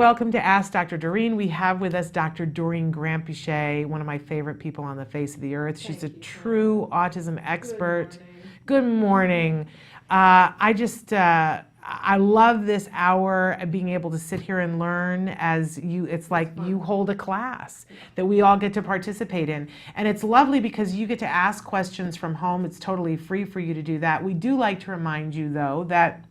welcome to Ask Dr. Doreen. We have with us Dr. Doreen Sept, one of my favorite people on the face of the earth. She's a true autism expert. Good morning. I love this hour of being able to sit here and learn it's like you hold a class that we all get to participate in. And it's lovely because you get to ask questions from home. It's totally free for you to do that. We do like to remind you, though, that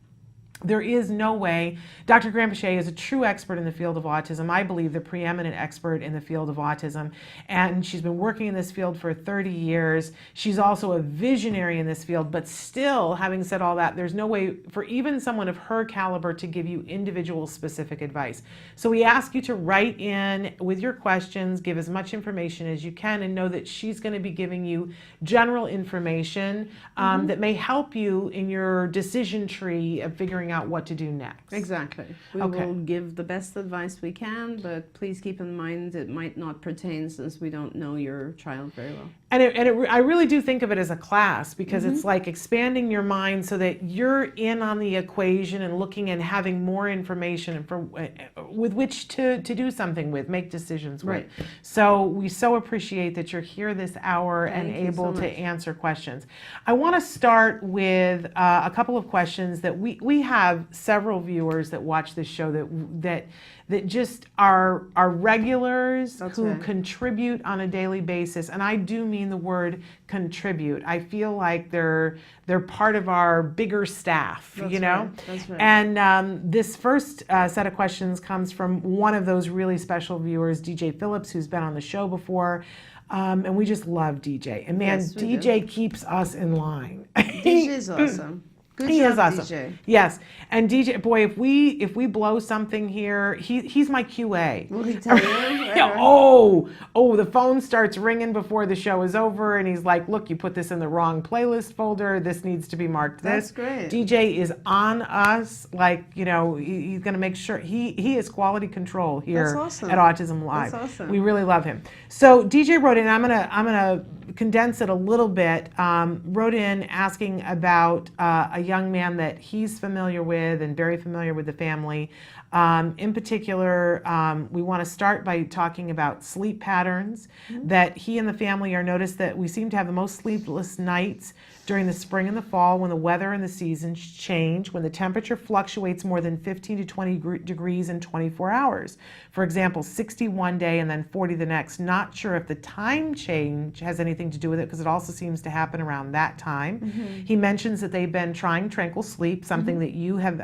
there is no way. Dr. Sept is a true expert in the field of autism. I believe the preeminent expert in the field of autism. And she's been working in this field for 30 years. She's also a visionary in this field. But still, having said all that, there's no way for even someone of her caliber to give you individual specific advice. So we ask you to write in with your questions, give as much information as you can, and know that she's going to be giving you general information that may help you in your decision tree of figuring out what to do next. Exactly. We will give the best advice we can, but please keep in mind it might not pertain since we don't know your child very well. And I really do think of it as a class because it's like expanding your mind so that you're in on the equation and looking and having more information with which to do something with, make decisions with. Right. So we so appreciate that you're here this hour and able to answer questions. I want to start with a couple of questions that we have several viewers that watch this show that just are regulars who contribute on a daily basis, and I do mean the word contribute. I feel like they're part of our bigger staff, you know? That's right. And this first set of questions comes from one of those really special viewers, DJ Phillips, who's been on the show before. And we just love DJ. And man, DJ keeps us in line. DJ is awesome. Good he job, is awesome. DJ. Yes, and DJ, boy, if we blow something here, he's my QA. Will he tell you? Oh, the phone starts ringing before the show is over, and he's like, "Look, you put this in the wrong playlist folder. This needs to be marked this." That's great. DJ is on us, like he's going to make sure he is quality control here at autism-live. That's awesome. We really love him. So DJ wrote in. I'm gonna condense it a little bit. Wrote in asking about a young man that he's familiar with and very familiar with the family. In particular, we want to start by talking about sleep patterns, that he and the family are noticed that we seem to have the most sleepless nights during the spring and the fall when the weather and the seasons change, when the temperature fluctuates more than 15 to 20 degrees in 24 hours. For example, 60 one day and then 40 the next. Not sure if the time change has anything to do with it because it also seems to happen around that time. He mentions that they've been trying tranquil sleep, something that you have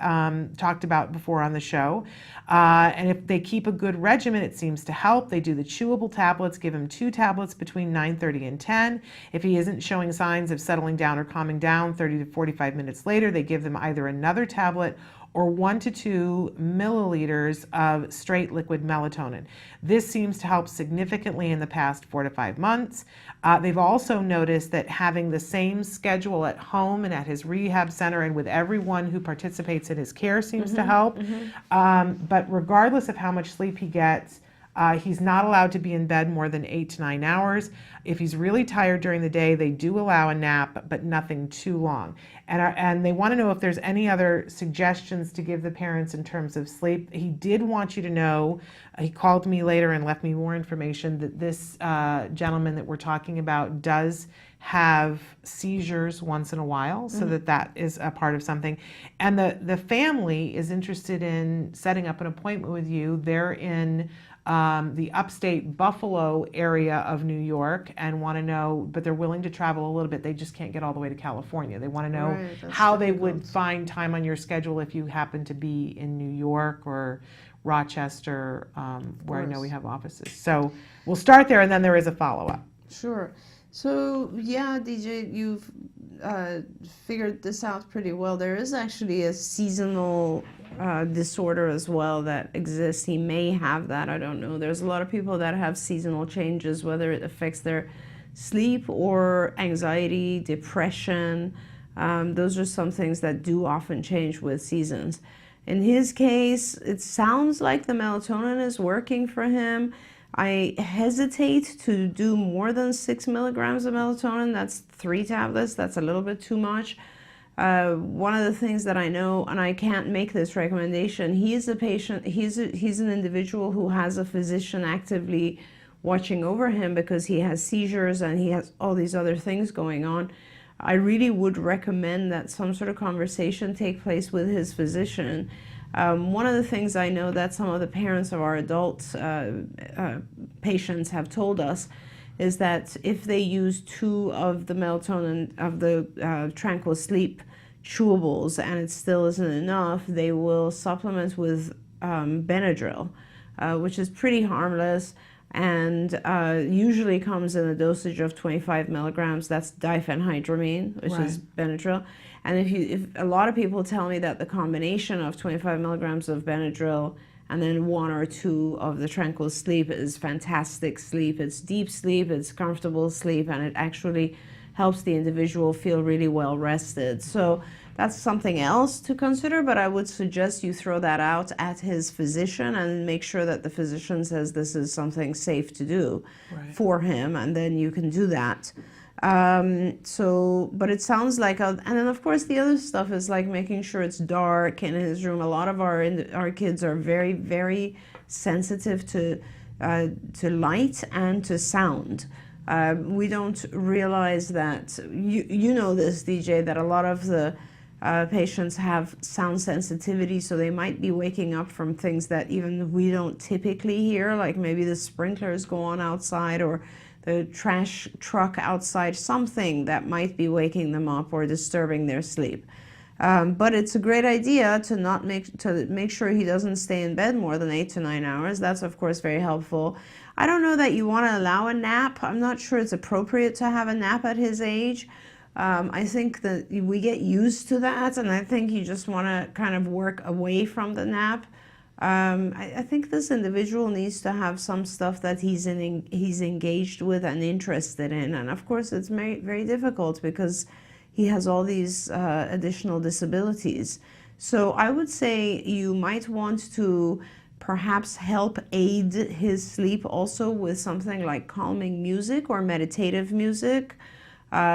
talked about before on the show. And if they keep a good regimen, it seems to help. They do the chewable tablets, give him 2 tablets between 9:30 and 10. If he isn't showing signs of settling down or calming down 30 to 45 minutes later, they give them either another tablet or 1 to 2 milliliters of straight liquid melatonin. This seems to help significantly in the past 4 to 5 months. They've also noticed that having the same schedule at home and at his rehab center and with everyone who participates in his care seems to help. But regardless of how much sleep he gets, he's not allowed to be in bed more than 8 to 9 hours. If he's really tired during the day, they do allow a nap, but nothing too long. And they want to know if there's any other suggestions to give the parents in terms of sleep. He did want you to know, he called me later and left me more information, that this gentleman that we're talking about does have seizures once in a while, so that is a part of something. And the family is interested in setting up an appointment with you. They're in the upstate Buffalo area of New York and want to know, but they're willing to travel a little bit. They just can't get all the way to California. They want to know how they would find time on your schedule if you happen to be in New York or Rochester, where I know we have offices. So we'll start there, and then there is a follow-up. Sure. So yeah, DJ, you've figured this out pretty well. There is actually a seasonal disorder as well that exists. He may have that, I don't know. There's a lot of people that have seasonal changes, whether it affects their sleep or anxiety, depression. Those are some things that do often change with seasons. In his case, it sounds like the melatonin is working for him. I hesitate to do more than 6 milligrams of melatonin. That's 3 tablets. That's a little bit too much. One of the things that I know, and I can't make this recommendation, he is a patient, he's an individual who has a physician actively watching over him because he has seizures and he has all these other things going on. I really would recommend that some sort of conversation take place with his physician. One of the things I know that some of the parents of our adult patients have told us is that if they use 2 of the melatonin, of the tranquil sleep chewables, and it still isn't enough, they will supplement with Benadryl, which is pretty harmless and usually comes in a dosage of 25 milligrams. That's diphenhydramine, which is Benadryl. And if a lot of people tell me that the combination of 25 milligrams of Benadryl and then 1 or 2 of the tranquil sleep is fantastic sleep. It's deep sleep, it's comfortable sleep, and it actually helps the individual feel really well rested. So that's something else to consider, but I would suggest you throw that out at his physician and make sure that the physician says this is something safe to do for him, and then you can do that. But it sounds like, and then of course the other stuff is like making sure it's dark in his room. A lot of our kids are very, very sensitive to light and to sound. We don't realize that, you know this, DJ, that a lot of the patients have sound sensitivity, so they might be waking up from things that even we don't typically hear, like maybe the sprinklers go on outside or the trash truck outside, something that might be waking them up or disturbing their sleep. But it's a great idea to make sure he doesn't stay in bed more than 8 to 9 hours. That's of course very helpful. I don't know that you want to allow a nap. I'm not sure it's appropriate to have a nap at his age. I think that we get used to that, and I think you just want to kind of work away from the nap. I think this individual needs to have some stuff that he's engaged with and interested in, and of course it's very, very difficult because he has all these additional disabilities. So I would say you might want to perhaps help aid his sleep also with something like calming music or meditative music.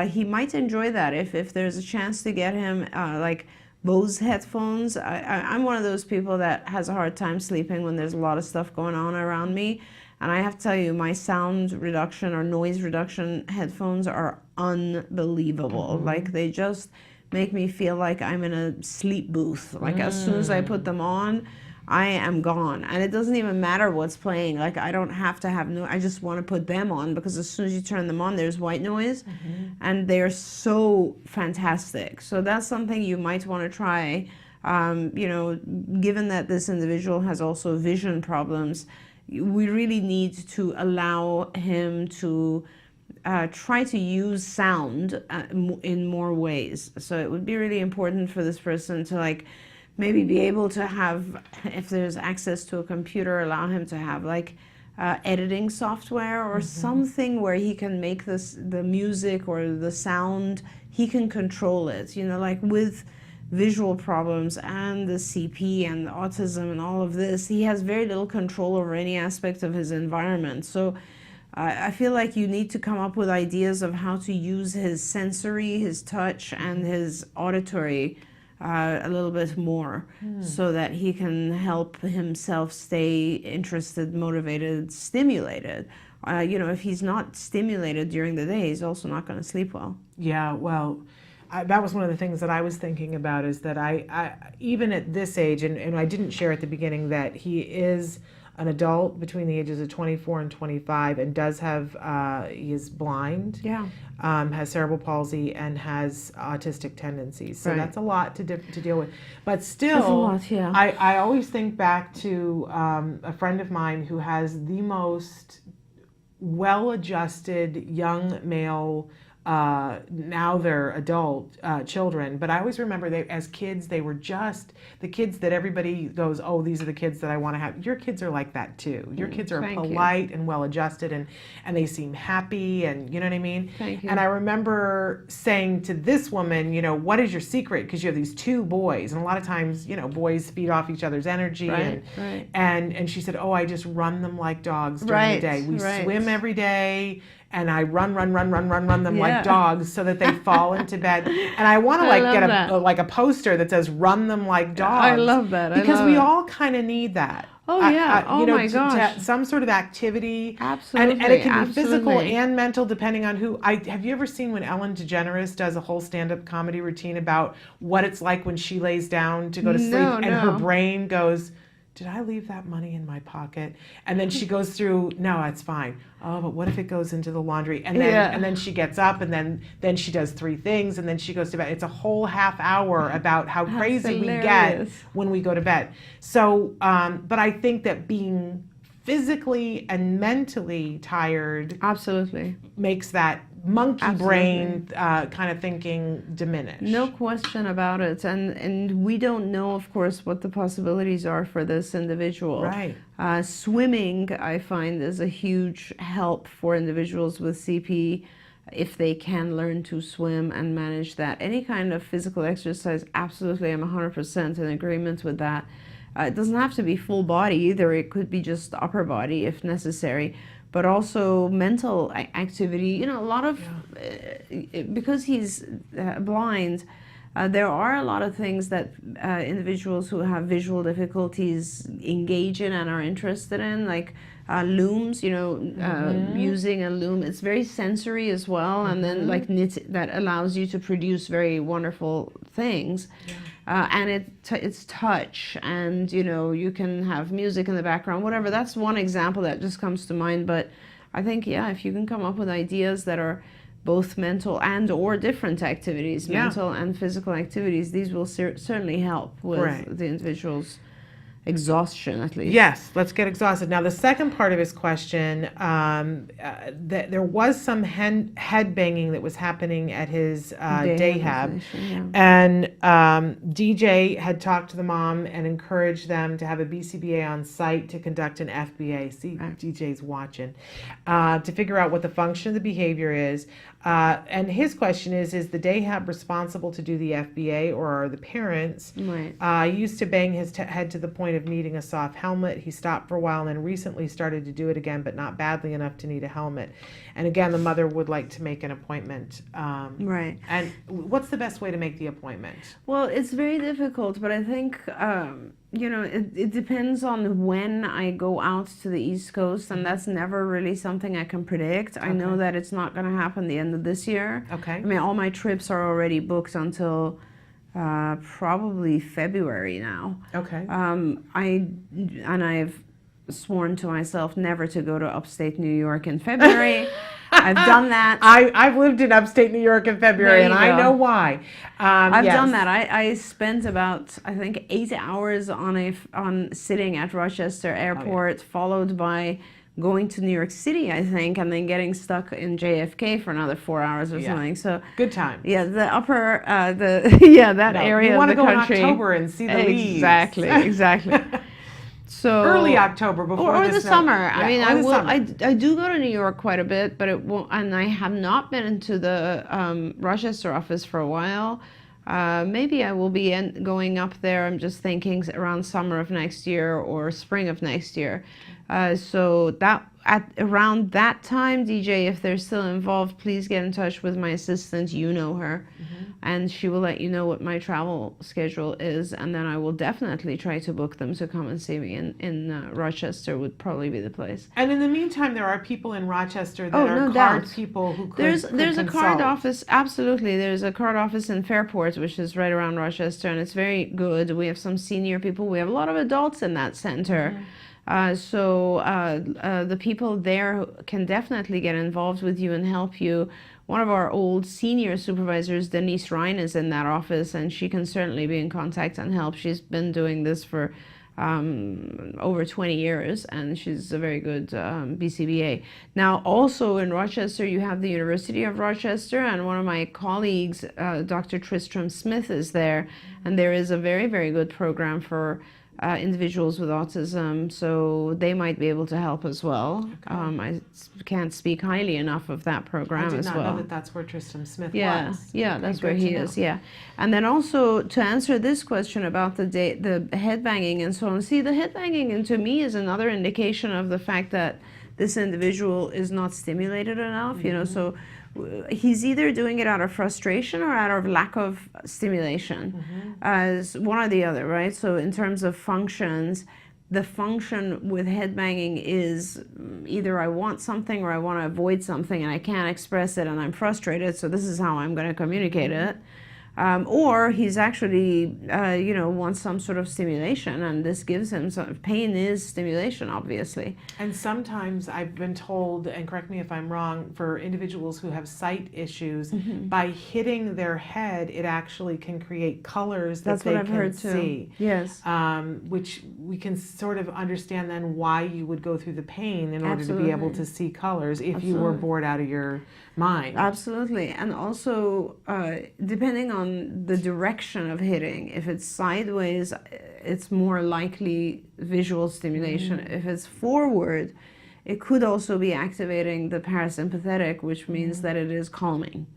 He might enjoy that if there's a chance to get him like Bose headphones. I'm one of those people that has a hard time sleeping when there's a lot of stuff going on around me. And I have to tell you, my sound reduction or noise reduction headphones are unbelievable. Like they just make me feel like I'm in a sleep booth. Like as soon as I put them on, I am gone. And it doesn't even matter what's playing. Like I don't have to have I just want to put them on because as soon as you turn them on, there's white noise. And they're so fantastic. So that's something you might want to try. You know, given that this individual has also vision problems, we really need to allow him to try to use sound in more ways. So it would be really important for this person to like maybe be able to have, if there's access to a computer, allow him to have like editing software or something where he can make the music or the sound, he can control it, you know, like with visual problems and the CP and the autism and all of this, he has very little control over any aspect of his environment. So I feel like you need to come up with ideas of how to use his sensory, his touch, and his auditory a little bit more so that he can help himself stay interested, motivated, stimulated. You know, if he's not stimulated during the day, he's also not going to sleep well. Yeah, well, that was one of the things that I was thinking about, is that I even at this age, and I didn't share at the beginning that he is an adult between the ages of 24 and 25 and does have, he is blind, has cerebral palsy, and has autistic tendencies. So that's a lot to deal with. But still, that's a lot, yeah. I always think back to a friend of mine who has the most well-adjusted young male, now they're adult children, but I always remember that as kids, they were just the kids that everybody goes, oh, these are the kids that I want to have. Your kids are like that too. Your kids are polite and well-adjusted, and they seem happy, and you know what I mean? Thank you. And I remember saying to this woman, you know, what is your secret? Because you have these 2 boys, and a lot of times, you know, boys feed off each other's energy, and she said, oh, I just run them like dogs during the day. We swim every day, and I run them Yeah. like dogs so that they fall into bed. And I want to I like love get that. like a poster that says "Run them like dogs." I love that. Because love we it. all kind of need that. Oh yeah. Oh You know, my gosh. some sort of activity. Absolutely. And it can be physical absolutely. and mental depending on who. Have you ever seen when Ellen DeGeneres does a whole stand-up comedy routine about what it's like when she lays down to go to sleep No, and her no. brain goes, did I leave that money in my pocket? And then she goes through, no, it's fine. Oh, but what if it goes into the laundry? And then Yeah. and then she gets up and then she does 3 things and then she goes to bed. It's a whole half hour about how That's crazy we get hilarious. when we go to bed. So, but I think that being physically and mentally tired Absolutely. makes that monkey Absolutely. brain kind of thinking diminish. No question about it. And we don't know, of course, what the possibilities are for this individual. Right. Swimming, I find, is a huge help for individuals with CP if they can learn to swim and manage that. Any kind of physical exercise, absolutely, I'm 100% in agreement with that. It doesn't have to be full body either. It could be just upper body if necessary. But also mental activity. You know, a lot of, because he's blind, there are a lot of things that individuals who have visual difficulties engage in and are interested in, like looms, you know, using a loom. It's very sensory as well. And then like knit, that allows you to produce very wonderful things. And it's touch, and you know, you can have music in the background, whatever. That's one example that just comes to mind. But I think, yeah, if you can come up with ideas that are both mental and or different activities, mental and physical activities, these will certainly help with the individual's exhaustion, at least. Yes, let's get exhausted. Now, the second part of his question, that there was some head banging that was happening at his day hab, and DJ had talked to the mom and encouraged them to have a BCBA on site to conduct an FBA. See, DJ's watching, to figure out what the function of the behavior is. And his question is the day hab responsible to do the FBA, or are the parents? Right. He used to bang his head to the point of needing a soft helmet. He stopped for a while and then recently started to do it again, but not badly enough to need a helmet. And again, the mother would like to make an appointment. Right. And what's the best way to make the appointment? Well, it's very difficult, but I think, you know, it depends on when I go out to the East Coast, and that's never really something I can predict. I know that it's not going to happen the end of this year. Okay. I mean, all my trips are already booked until probably February now. Okay. I've sworn to myself never to go to upstate New York in February. I've done that. I've lived in upstate New York in February, and I know why. I've done that. I spent about, I think, 8 hours on sitting at Rochester Airport, followed by going to New York City, I think, and then getting stuck in JFK for another 4 hours or something. So good time. Yeah, the upper, that area you want of to the go country. in October and see the leaves. Exactly. So early October before or the summer. Yeah, I mean, I will. I do go to New York quite a bit, but it won't. And I have not been into the Rochester office for a while. Maybe I will be going up there. I'm just thinking around summer of next year or spring of next year. So that around that time, DJ, if they're still involved, please get in touch with my assistant. You know her, and she will let you know what my travel schedule is, and then I will definitely try to book them to come and see me in Rochester. Would probably be the place. And in the meantime, there are people in Rochester that are no card doubt. people who could There's a consult. card office. Absolutely, there's a card office in Fairport, which is right around Rochester, and it's very good. We have some senior people. We have a lot of adults in that center. So the people there can definitely get involved with you and help you. One of our old senior supervisors, Denise Ryan, is in that office, and she can certainly be in contact and help. She's been doing this for over 20 years, and she's a very good BCBA. Now, also in Rochester, you have the University of Rochester, and one of my colleagues, Dr. Tristram Smith, is there, and there is a very, very good program for individuals with autism, so they might be able to help as well. I can't speak highly enough of that program as well. I did not know that that's where Tristram Smith was. Yeah, that's where he is. Yeah, and then also to answer this question about the headbanging and so on. See, the headbanging, and to me, is another indication of the fact that this individual is not stimulated enough, you know, so he's either doing it out of frustration or out of lack of stimulation, as one or the other, right? So in terms of functions, the function with headbanging is either I want something or I want to avoid something and I can't express it and I'm frustrated, so this is how I'm going to communicate it. Or he's actually, you know, wants some sort of stimulation, and this gives him some. Pain is stimulation, obviously. And sometimes I've been told, and correct me if I'm wrong, for individuals who have sight issues, by hitting their head, it actually can create colors that they can see. Yes. Which we can sort of understand then why you would go through the pain in order to be able to see colors if you were bored out of your mind. Absolutely. And also, depending on the direction of hitting, if it's sideways, it's more likely visual stimulation. If it's forward, it could also be activating the parasympathetic, which means that it is calming.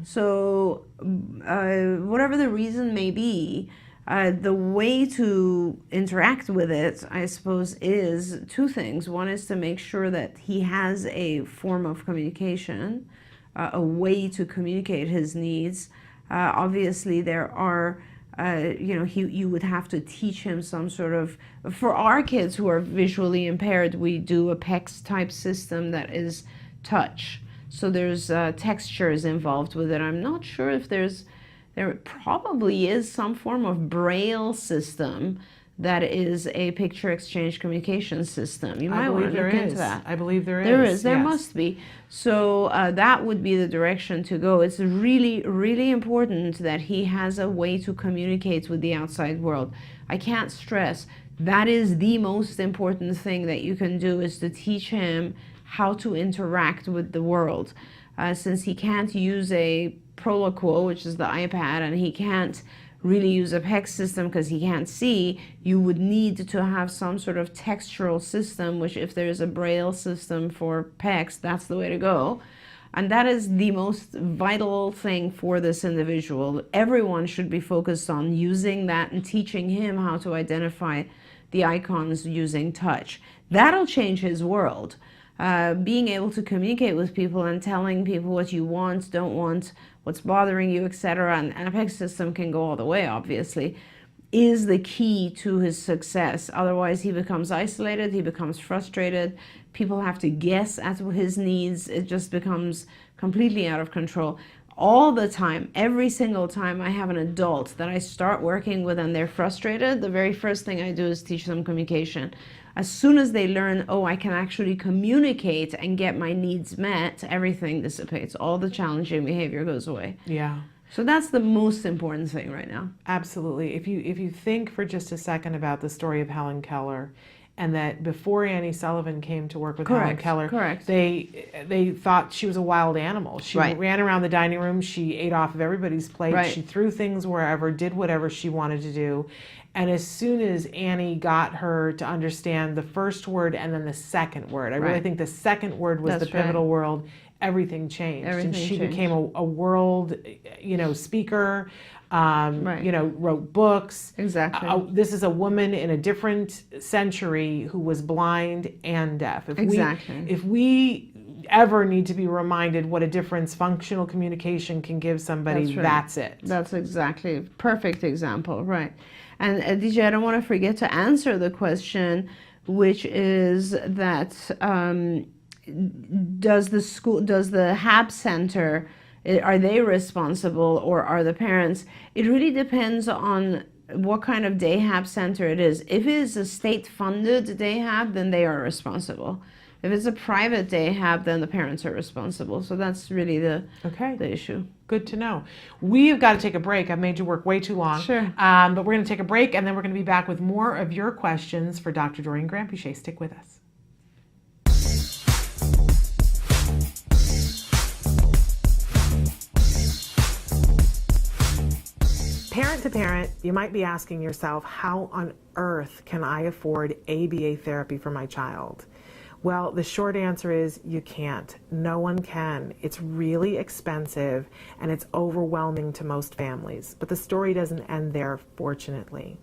So whatever the reason may be, the way to interact with it, I suppose, is two things. One is to make sure that he has a form of communication, a way to communicate his needs. Obviously, there are, you know, you would have to teach him some sort of, for our kids who are visually impaired, we do a PEX type system that is touch. So there's textures involved with it. I'm not sure if there probably is some form of Braille system that is a picture exchange communication system. You might want to look into that. I believe there is. There is. There yes. must be. So that would be the direction to go. It's really, really important that he has a way to communicate with the outside world. I can't stress, that is the most important thing that you can do, is to teach him how to interact with the world. Since he can't use a Proloquo, which is the iPad, and he can't really use a PEX system because he can't see, you would need to have some sort of textural system, which if there's a Braille system for PEX, that's the way to go. And that is the most vital thing for this individual. Everyone should be focused on using that and teaching him how to identify the icons using touch. That'll change his world. Being able to communicate with people and telling people what you want, don't want, what's bothering you, etc., and a PEX system can go all the way, obviously, is the key to his success. Otherwise, he becomes isolated, he becomes frustrated, people have to guess at his needs, it just becomes completely out of control. All the time, every single time I have an adult that I start working with and they're frustrated, the very first thing I do is teach them communication. As soon as they learn, oh, I can actually communicate and get my needs met, everything dissipates. All the challenging behavior goes away. Yeah. So that's the most important thing right now. Absolutely. If you think for just a second about the story of Helen Keller, and that before Annie Sullivan came to work with Helen Keller, they thought she was a wild animal. She ran around the dining room, she ate off of everybody's plate, she threw things wherever, did whatever she wanted to do. And as soon as Annie got her to understand the first word and then the second word, I really think the second word was the pivotal word, everything changed. And she became a world, you know, speaker, you know, wrote books. Exactly. This is a woman in a different century who was blind and deaf. If we ever need to be reminded what a difference functional communication can give somebody, that's it. That's exactly, perfect example, right. And DJ, I don't want to forget to answer the question, which is that does the HAB Center, are they responsible or are the parents? It really depends on what kind of day HAB center it is. If it is a state-funded day HAB, then they are responsible. If it's a private day HAB, then the parents are responsible. So that's really the issue. Good to know. We have got to take a break. I've made you work way too long. Sure. But we're going to take a break, and then we're going to be back with more of your questions for Dr. Doreen Granpeesheh. Stick with us. Parent to parent, you might be asking yourself, how on earth can I afford ABA therapy for my child? Well, the short answer is you can't. No one can. It's really expensive and it's overwhelming to most families. But the story doesn't end there, fortunately.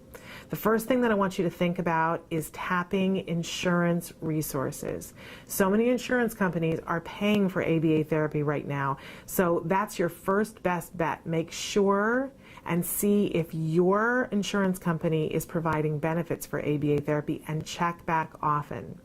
The first thing that I want you to think about is tapping insurance resources. So many insurance companies are paying for ABA therapy right now. So that's your first best bet. Make sure and see if your insurance company is providing benefits for ABA therapy, and check back often.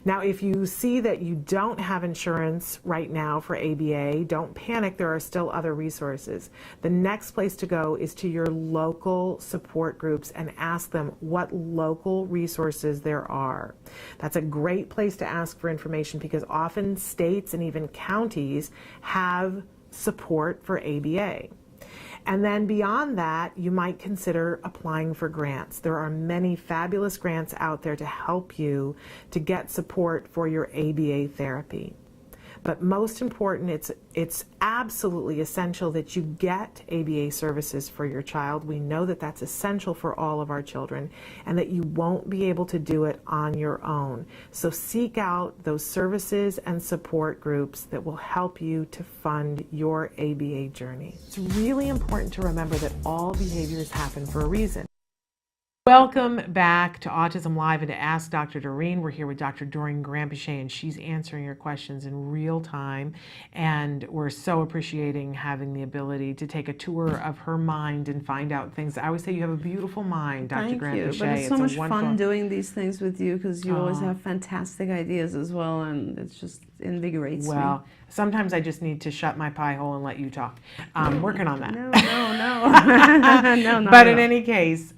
Now, if you see that you don't have insurance right now for ABA, don't panic, there are still other resources. The next place to go is to your local support groups and ask them what local resources there are. That's a great place to ask for information, because often states and even counties have support for ABA. And then beyond that, you might consider applying for grants. There are many fabulous grants out there to help you to get support for your ABA therapy. But most important, it's absolutely essential that you get ABA services for your child. We know that that's essential for all of our children, and that you won't be able to do it on your own. So seek out those services and support groups that will help you to fund your ABA journey. It's really important to remember that all behaviors happen for a reason. Welcome back to Autism Live and to Ask Dr. Doreen. We're here with Dr. Doreen Sept, and she's answering your questions in real time. And we're so appreciating having the ability to take a tour of her mind and find out things. I always say you have a beautiful mind, Dr. Thank you. Sept. But it's so much fun doing these things with you, because you always have fantastic ideas as well, and it just invigorates me. Well, sometimes I just need to shut my pie hole and let you talk. Working on that. No. But in any case,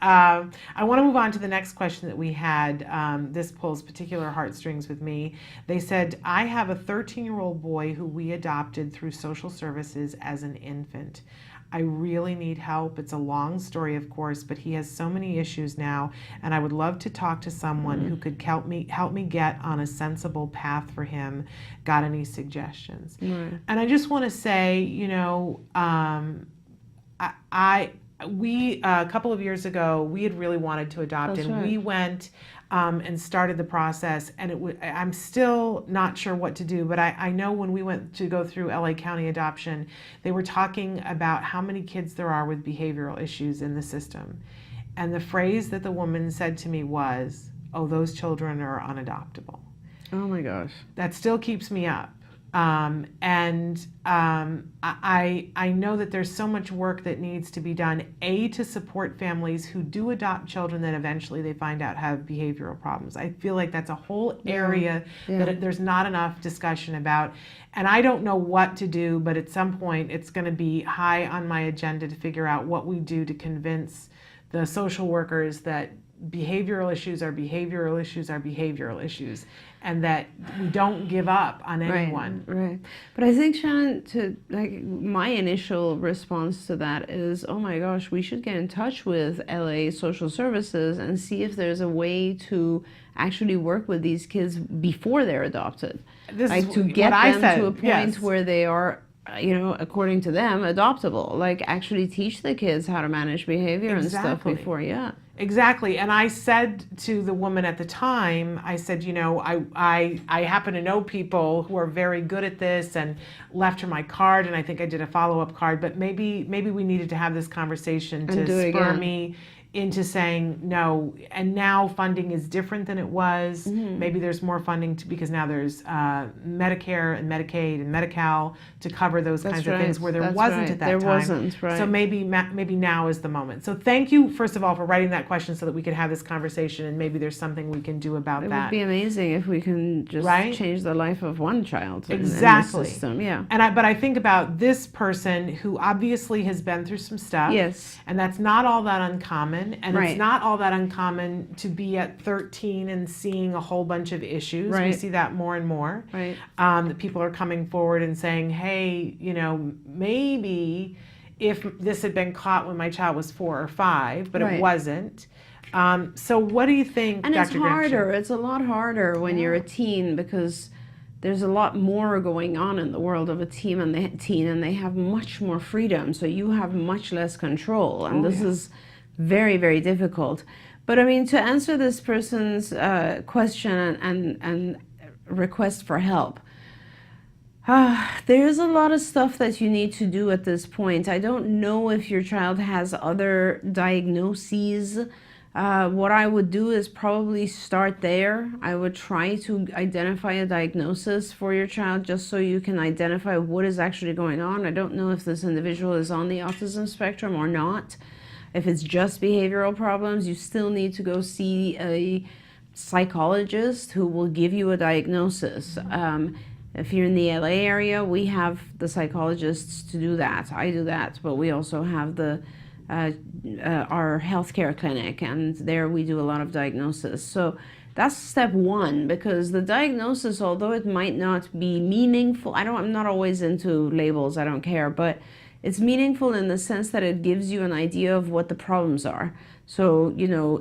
I want to move on to the next question that we had. This pulls particular heartstrings with me. They said, I have a 13-year-old boy who we adopted through social services as an infant. I really need help. It's a long story, of course, but he has so many issues now, and I would love to talk to someone who could help me get on a sensible path for him. Got any suggestions? And I just want to say, you know, we a couple of years ago, we had really wanted to adopt. That's and right. We went and started the process, and I'm still not sure what to do, but I know when we went to go through LA County adoption, they were talking about how many kids there are with behavioral issues in the system. And the phrase that the woman said to me was, oh, those children are unadoptable. Oh my gosh. That still keeps me up. I know that there's so much work that needs to be done, to support families who do adopt children that eventually they find out have behavioral problems. I feel like that's a whole area that there's not enough discussion about. And I don't know what to do, but at some point it's going to be high on my agenda to figure out what we do to convince the social workers that behavioral issues are behavioral issues are behavioral issues, and that we don't give up on anyone. Right. But I think, Shannon, my initial response to that is, oh my gosh, we should get in touch with LA Social Services and see if there's a way to actually work with these kids before they're adopted. To get them to a point where they are, you know, according to them, adoptable. Like actually teach the kids how to manage behavior and stuff before, Exactly. And I said to the woman at the time, I said, you know, I happen to know people who are very good at this, and left her my card, and I think I did a follow-up card, but maybe we needed to have this conversation to spur me into saying no. And now funding is different than it was. Maybe there's more funding because now there's Medicare and Medicaid and Medi-Cal to cover those kinds of things, where there wasn't at that time. There wasn't, right. So maybe now is the moment. So thank you, first of all, for writing that question so that we could have this conversation, and maybe there's something we can do about that. It would be amazing if we can just change the life of one child in the system. But I think about this person who obviously has been through some stuff. Yes. And that's not all that uncommon. And it's not all that uncommon to be at 13 and seeing a whole bunch of issues. We see that more and more. That people are coming forward and saying, hey, you know, maybe if this had been caught when my child was 4 or 5, but it wasn't. So what do you think, and Dr. it's harder. It's a lot harder when you're a teen, because there's a lot more going on in the world of a teen, and they have much more freedom. So you have much less control. And this is very, very difficult. But I mean, to answer this person's question and request for help, there's a lot of stuff that you need to do at this point. I don't know if your child has other diagnoses What I would do is probably start there. I would try to identify a diagnosis for your child just so you can identify what is actually going on. I don't know if this individual is on the autism spectrum or not. If it's just behavioral problems, you still need to go see a psychologist who will give you a diagnosis. If you're in the LA area, we have the psychologists to do that. I do that, but we also have our healthcare clinic, and there we do a lot of diagnosis. So that's step one, because the diagnosis, although it might not be meaningful, I'm not always into labels, I don't care, but it's meaningful in the sense that it gives you an idea of what the problems are. So,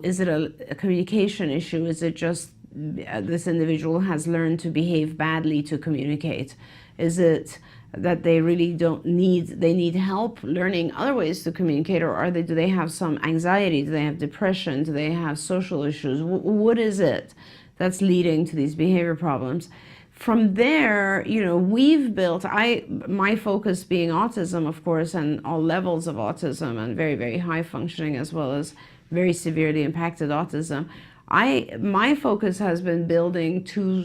is it a communication issue? Is it just this individual has learned to behave badly to communicate? Is it that they really they need help learning other ways to communicate, or do they have some anxiety? Do they have depression? Do they have social issues? What is it that's leading to these behavior problems? From there, we've built, my focus being autism, of course, and all levels of autism, and very, very high functioning as well as very severely impacted autism. My focus has been building two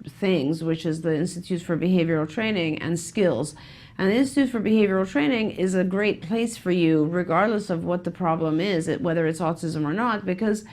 things, which is the Institute for Behavioral Training and skills. And the Institute for Behavioral Training is a great place for you, regardless of what the problem is, whether it's autism or not, because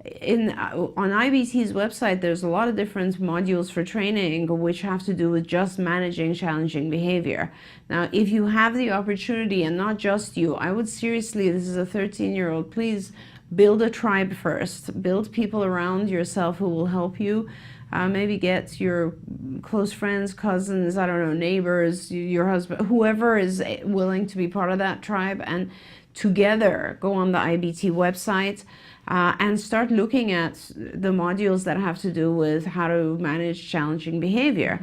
on IBT's website, there's a lot of different modules for training which have to do with just managing challenging behavior. Now, if you have the opportunity, and not just you, I would seriously, this is a 13-year-old, please build a tribe first. Build people around yourself who will help you. Maybe get your close friends, cousins, I don't know, neighbors, your husband, whoever is willing to be part of that tribe, and together go on the IBT website and start looking at the modules that have to do with how to manage challenging behavior.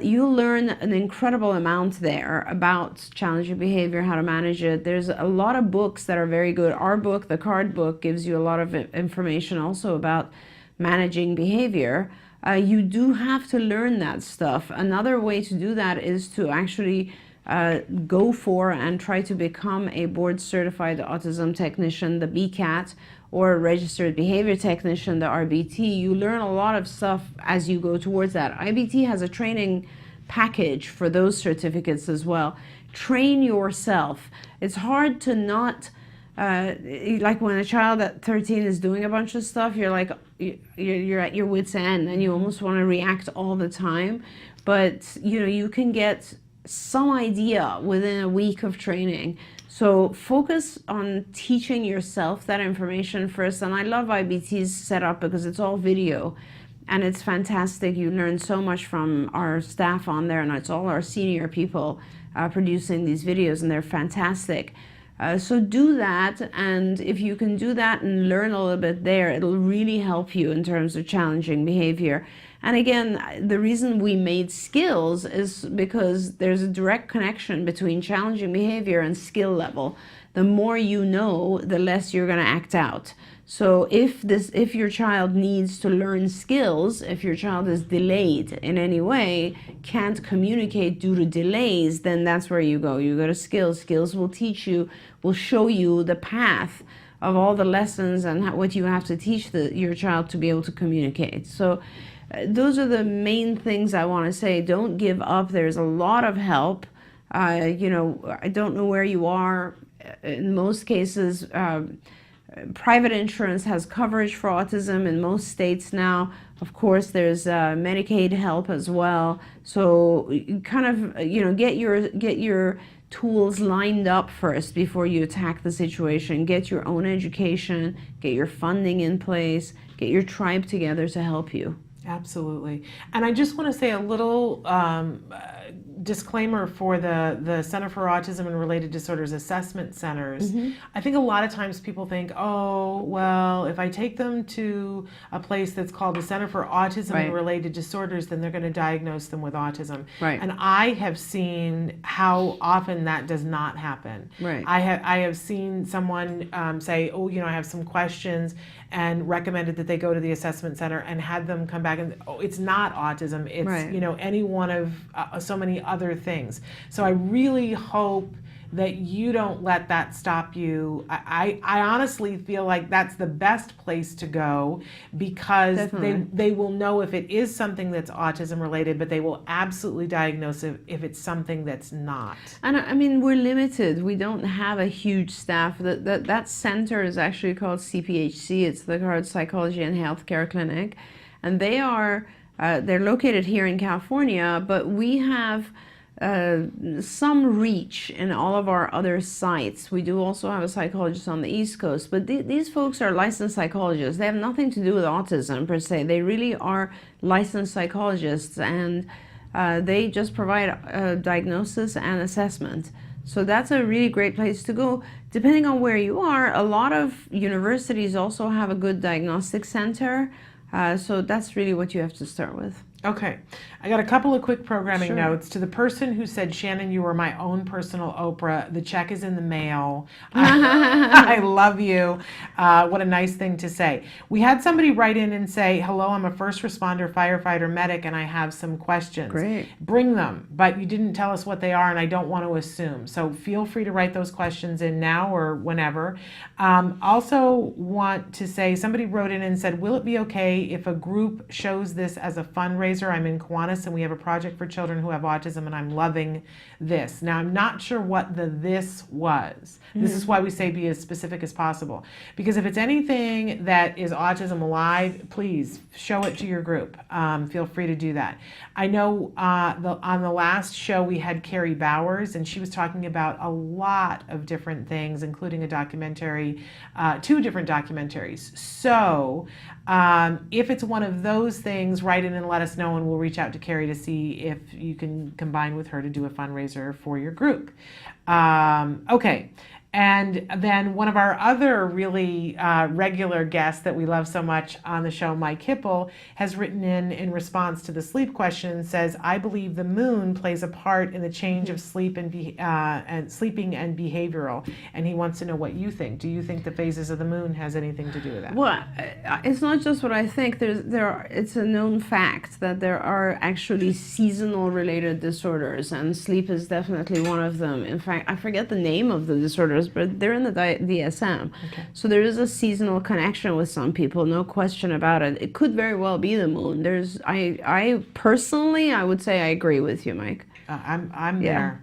You'll learn an incredible amount there about challenging behavior, how to manage it. There's a lot of books that are very good. Our book, the card book, gives you a lot of information also about managing behavior. You do have to learn that stuff. Another way to do that is to actually go for and try to become a board certified autism technician, the BCAT, or a registered behavior technician, the RBT. You learn a lot of stuff as you go towards that. IBT has a training package for those certificates as well. Train yourself. It's hard to not, like when a child at 13 is doing a bunch of stuff, you're like, you're at your wit's end and you almost want to react all the time. But you can get some idea within a week of training. So focus on teaching yourself that information first. And I love IBT's setup because it's all video and it's fantastic. You learn so much from our staff on there, and it's all our senior people producing these videos, and they're fantastic. So do that, and if you can do that and learn a little bit there, it'll really help you in terms of challenging behavior. And again, the reason we made skills is because there's a direct connection between challenging behavior and skill level. The more you know, the less you're going to act out. So if your child needs to learn skills, if your child is delayed in any way, can't communicate due to delays, then that's where you go. You go to skills. Skills will teach you, will show you the path of all the lessons and what you have to teach your child to be able to communicate. So those are the main things I want to say. Don't give up. There's a lot of help. I don't know where you are. In most cases, private insurance has coverage for autism in most states now. Of course, there's Medicaid help as well. So kind of, get your tools lined up first before you attack the situation. Get your own education, get your funding in place, get your tribe together to help you. Absolutely. And I just want to say a little disclaimer for the Center for Autism and Related Disorders assessment centers. I think a lot of times people think, oh, well, if I take them to a place that's called the Center for Autism and Related Disorders, then they're going to diagnose them with autism. And I have seen how often that does not happen. I have seen someone say, oh, I have some questions, and recommended that they go to the assessment center and had them come back and, oh, it's not autism. It's, any one of so many other things. So I really hope that you don't let that stop you. I honestly feel like that's the best place to go, because they will know if it is something that's autism related, but they will absolutely diagnose if it's something that's not. And I mean, we're limited. We don't have a huge staff. That center is actually called CPHC. It's the Card Psychology and Healthcare Clinic, and they're located here in California, but we have some reach in all of our other sites. We do also have a psychologist on the East Coast, but these folks are licensed psychologists. They have nothing to do with autism per se. They really are licensed psychologists, and they just provide diagnosis and assessment. So that's a really great place to go. Depending on where you are, a lot of universities also have a good diagnostic center. So that's really what you have to start with. Okay. I got a couple of quick programming Sure. notes. To the person who said, Shannon, you were my own personal Oprah, the check is in the mail. I love you. What a nice thing to say. We had somebody write in and say, hello, I'm a first responder, firefighter, medic, and I have some questions. Great. Bring them, but you didn't tell us what they are, and I don't want to assume. So feel free to write those questions in now or whenever. Also want to say, somebody wrote in and said, will it be okay if a group shows this as a fundraiser? I'm in Kiwanis and we have a project for children who have autism, and I'm loving this. Now, I'm not sure what the this was. This is why we say be as specific as possible. Because if it's anything that is autism-live, please show it to your group. Feel free to do that. I know on the last show we had Carrie Bowers, and she was talking about a lot of different things, including a documentary, 2 different documentaries. So if it's one of those things, write in and let us know, and we'll reach out to Carrie to see if you can combine with her to do a fundraiser for your group. Okay. And then one of our other really regular guests that we love so much on the show, Mike Hipple, has written in response to the sleep question, says, I believe the moon plays a part in the change of sleep and sleeping and behavioral. And he wants to know what you think. Do you think the phases of the moon has anything to do with that? Well, it's not just what I think. It's a known fact that there are actually seasonal related disorders, and sleep is definitely one of them. In fact, I forget the name of the disorders, but they're in the DSM. Okay. So there is a seasonal connection with some people, no question about it. It could very well be the moon. I personally, I would say I agree with you, Mike. I'm Yeah.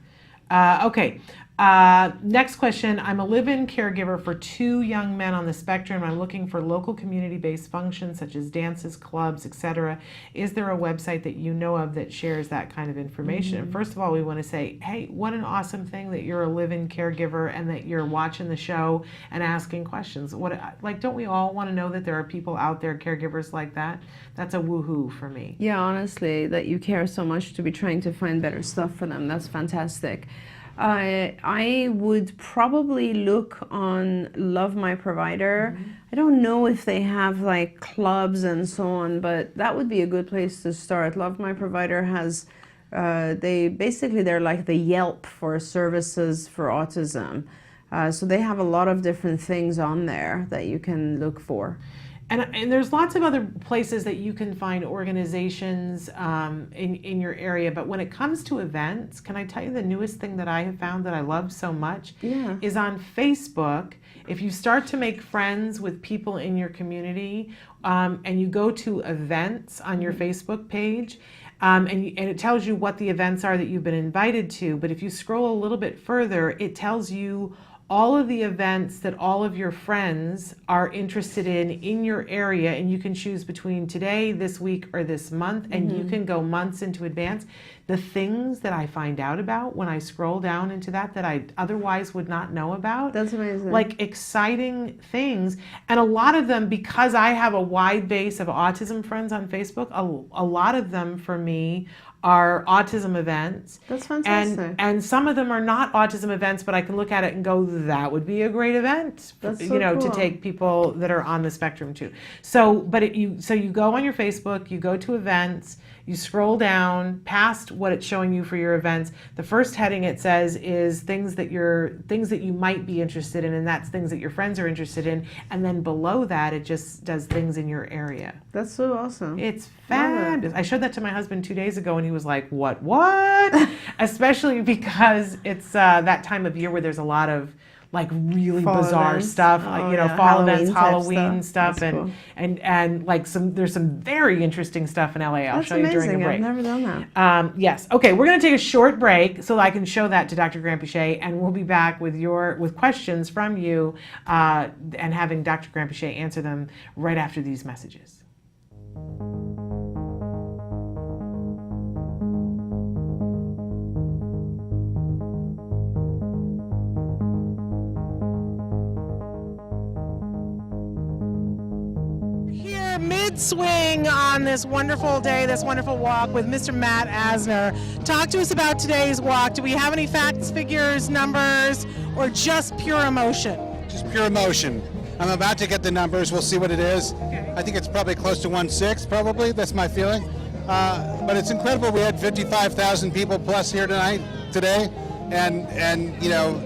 there. Okay. Next question. I'm a live-in caregiver for 2 young men on the spectrum. I'm looking for local community-based functions such as dances, clubs, etc. Is there a website that you know of that shares that kind of information? And first of all, we want to say, hey, what an awesome thing that you're a live-in caregiver and that you're watching the show and asking questions. Don't we all want to know that there are people out there, caregivers like that? That's a woohoo for me. Yeah, honestly, that you care so much to be trying to find better stuff for them. That's fantastic. I would probably look on Love My Provider. I don't know if they have like clubs and so on, but that would be a good place to start. Love My Provider has, they're like the Yelp for services for autism. So they have a lot of different things on there that you can look for. And there's lots of other places that you can find organizations in your area. But when it comes to events, can I tell you the newest thing that I have found that I love so much? Yeah. Is on Facebook. If you start to make friends with people in your community and you go to events on your Facebook page, and it tells you what the events are that you've been invited to. But if you scroll a little bit further, it tells you all of the events that all of your friends are interested in your area, and you can choose between today, this week, or this month, and you can go months into advance. The things that I find out about when I scroll down into that I otherwise would not know about. That's amazing. Like exciting things. And a lot of them, because I have a wide base of autism friends on Facebook, a lot of them for me are autism events. That's fantastic. And some of them are not autism events, but I can look at it and go, that would be a great event, That's so to cool. take people that are on the spectrum too. So, you go on your Facebook, you go to events, You scroll down past what it's showing you for your events. The first heading it says is things that you might be interested in, and that's things that your friends are interested in. And then below that, it just does things in your area. That's so awesome. It's fabulous. I showed that to my husband 2 days ago, and he was like, "What?" Especially because it's that time of year where there's a lot of like really Fall bizarre events. stuff, Oh, you know, yeah. fall events, Halloween Halloween stuff, That's cool. and like there's some very interesting stuff in LA. I'll That's show you during amazing. a break. I've never done that. Yes. Okay, we're going to take a short break so I can show that to Dr. Granpeche, and we'll be back with questions from you and having Dr. Granpeche answer them right after these messages. Mid-swing on this wonderful day, this wonderful walk with Mr. Matt Asner. Talk to us about today's walk. Do we have any facts, figures, numbers, or just pure emotion? Just pure emotion. I'm about to get the numbers. We'll see what it is. Okay. I think it's probably close to 1.6, probably. That's my feeling. But it's incredible. We had 55,000 people plus here today, and you know,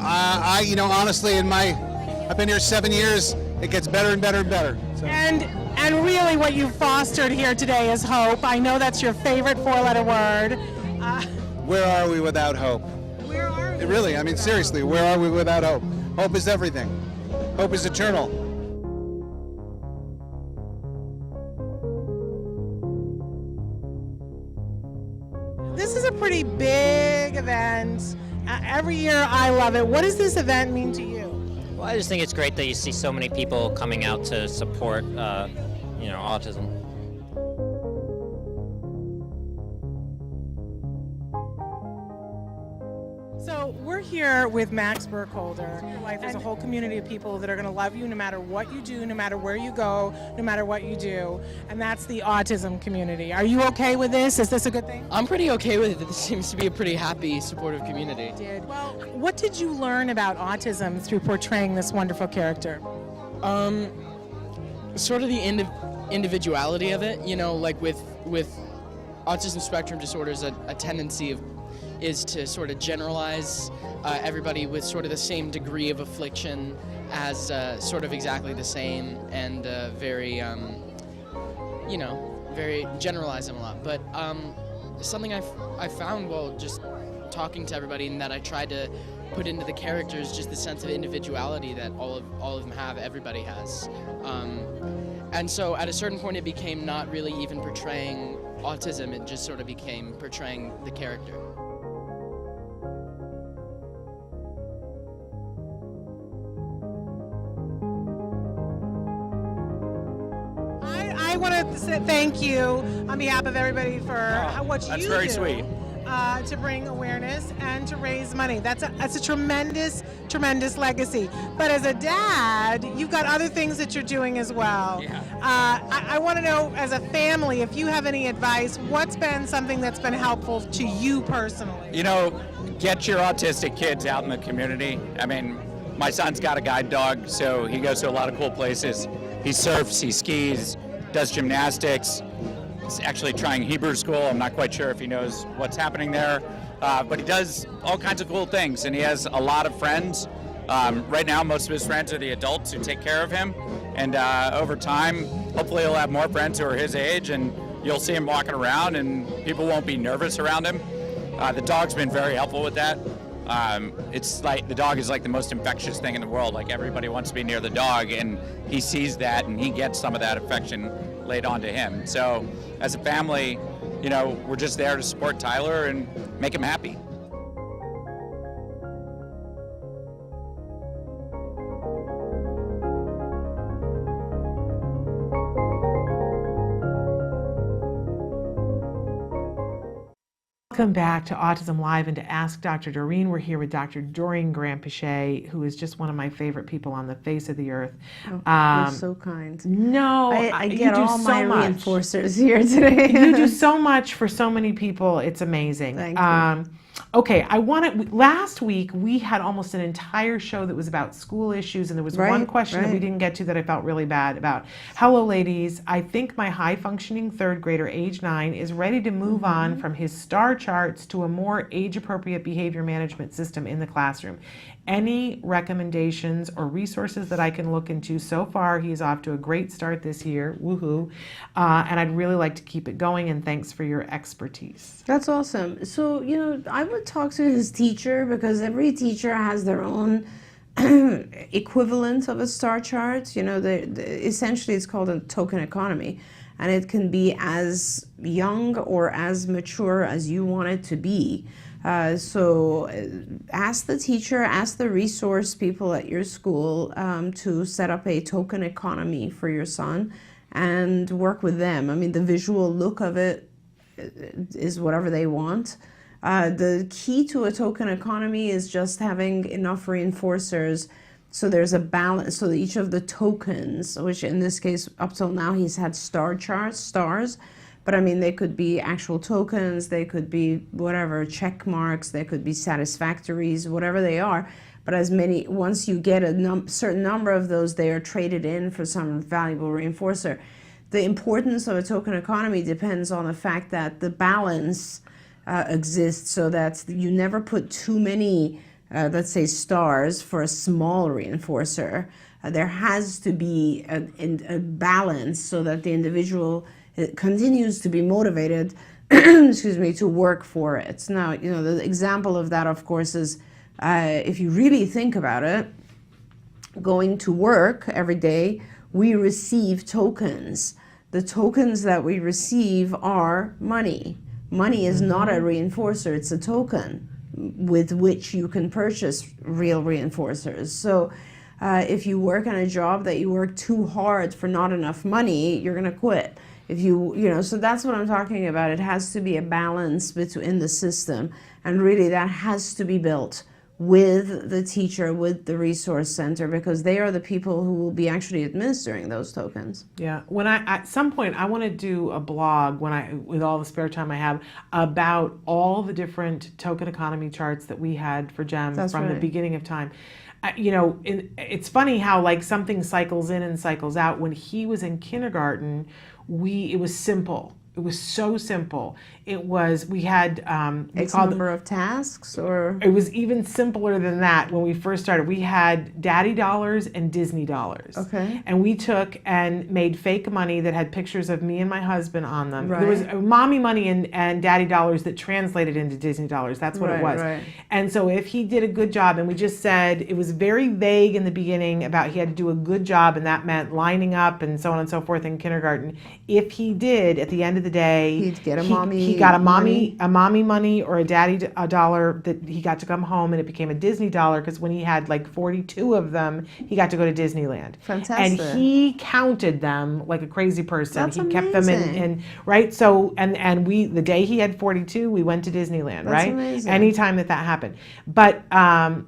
I you know, honestly, I've been here 7 years. It gets better and better and better. So. And really what you've fostered here today is hope. I know that's your favorite four-letter word. Where are we without hope? Where are we? Really, I mean, seriously, where are we without hope? Hope is everything. Hope is eternal. This is a pretty big event. Every year I love it. What does this event mean to you? Well, I just think it's great that you see so many people coming out to support, autism. So we're here with Max Burkholder. In your life, there's a whole community of people that are going to love you no matter what you do, no matter where you go, no matter what you do, and that's the autism community. Are you okay with this? Is this a good thing? I'm pretty okay with it. This seems to be a pretty happy, supportive community. Well, what did you learn about autism through portraying this wonderful character? Sort of the individuality of it, you know, like with autism spectrum disorders, a tendency is to sort of generalize everybody with sort of the same degree of affliction as sort of exactly the same, and very generalize them a lot. But something I found while just talking to everybody, and that I tried to put into the characters, just the sense of individuality that all of them have, everybody has. And so at a certain point it became not really even portraying autism, it just sort of became portraying the character. I want to say thank you on behalf of everybody for what you do. That's very sweet. To bring awareness and to raise money. That's a tremendous, tremendous legacy. But as a dad, you've got other things that you're doing as well. Yeah. I want to know, as a family, if you have any advice, what's been something that's been helpful to you personally? You know, get your autistic kids out in the community. I mean, my son's got a guide dog, so he goes to a lot of cool places. He surfs, he skis, does gymnastics. He's actually trying Hebrew school. I'm not quite sure if he knows what's happening there, but he does all kinds of cool things, and he has a lot of friends. Right now, most of his friends are the adults who take care of him, and over time, hopefully he'll have more friends who are his age, and you'll see him walking around, and people won't be nervous around him. The dog's been very helpful with that. It's like the dog is like the most infectious thing in the world. Like, everybody wants to be near the dog, and he sees that, and he gets some of that affection laid onto him. So as a family, you know, we're just there to support Tyler and make him happy. Welcome back to Autism Live and to Ask Dr. Doreen. We're here with Dr. Doreen Grandpichet, who is just one of my favorite people on the face of the earth. You're so kind. No, I you get do all so my much. reinforcers here today. You do so much for so many people. It's amazing. Thank you. Okay, last week we had almost an entire show that was about school issues, and there was one question that we didn't get to that I felt really bad about. Hello, ladies. I think my high-functioning third grader, age 9, is ready to move on from his star charts to a more age-appropriate behavior management system in the classroom. Any recommendations or resources that I can look into? So far, he's off to a great start this year. Woohoo. And I'd really like to keep it going, and thanks for your expertise. That's awesome. So, I would talk to his teacher, because every teacher has their own equivalent of a star chart. Essentially it's called a token economy, and it can be as young or as mature as you want it to be. So ask the teacher, ask the resource people at your school to set up a token economy for your son and work with them. I mean, the visual look of it is whatever they want. The key to a token economy is just having enough reinforcers so there's a balance, so that each of the tokens, which in this case up till now he's had star charts, stars, but I mean they could be actual tokens, they could be whatever, check marks, they could be satisfactories, whatever they are. But once you get a certain number of those, they are traded in for some valuable reinforcer. The importance of a token economy depends on the fact that the balance exists, so that you never put too many, let's say, stars for a small reinforcer. There has to be a balance so that the individual continues to be motivated, excuse me, to work for it. Now, the example of that, of course, is if you really think about it, going to work every day, we receive tokens. The tokens that we receive are money. Money is not a reinforcer, it's a token with which you can purchase real reinforcers. So if you work on a job that you work too hard for not enough money, you're going to quit. If so that's what I'm talking about. It has to be a balance between the system, and really that has to be built with the teacher, with the resource center, because they are the people who will be actually administering those tokens. Yeah. At some point I want to do a blog with all the spare time I have about all the different token economy charts that we had for GEM from the beginning of time. It's funny how something cycles in and cycles out. When he was in kindergarten, it was simple. It was so simple. We had X number of tasks, or it was even simpler than that. When we first started, we had daddy dollars and Disney dollars. Okay. And we took and made fake money that had pictures of me and my husband on them. Right. There was mommy money and daddy dollars that translated into Disney dollars. That's what it was. Right. And so if he did a good job, and we just said, it was very vague in the beginning about he had to do a good job, and that meant lining up and so on and so forth in kindergarten. If he did, at the end of the day, he'd get a mommy. He got a mommy money or a daddy dollar that he got to come home, and it became a Disney dollar, because when he had 42 of them, he got to go to Disneyland. Fantastic. And he counted them like a crazy person. That's he kept them in right. So and we, the day he had 42, we went to Disneyland. That's right. Amazing. Anytime that happened. But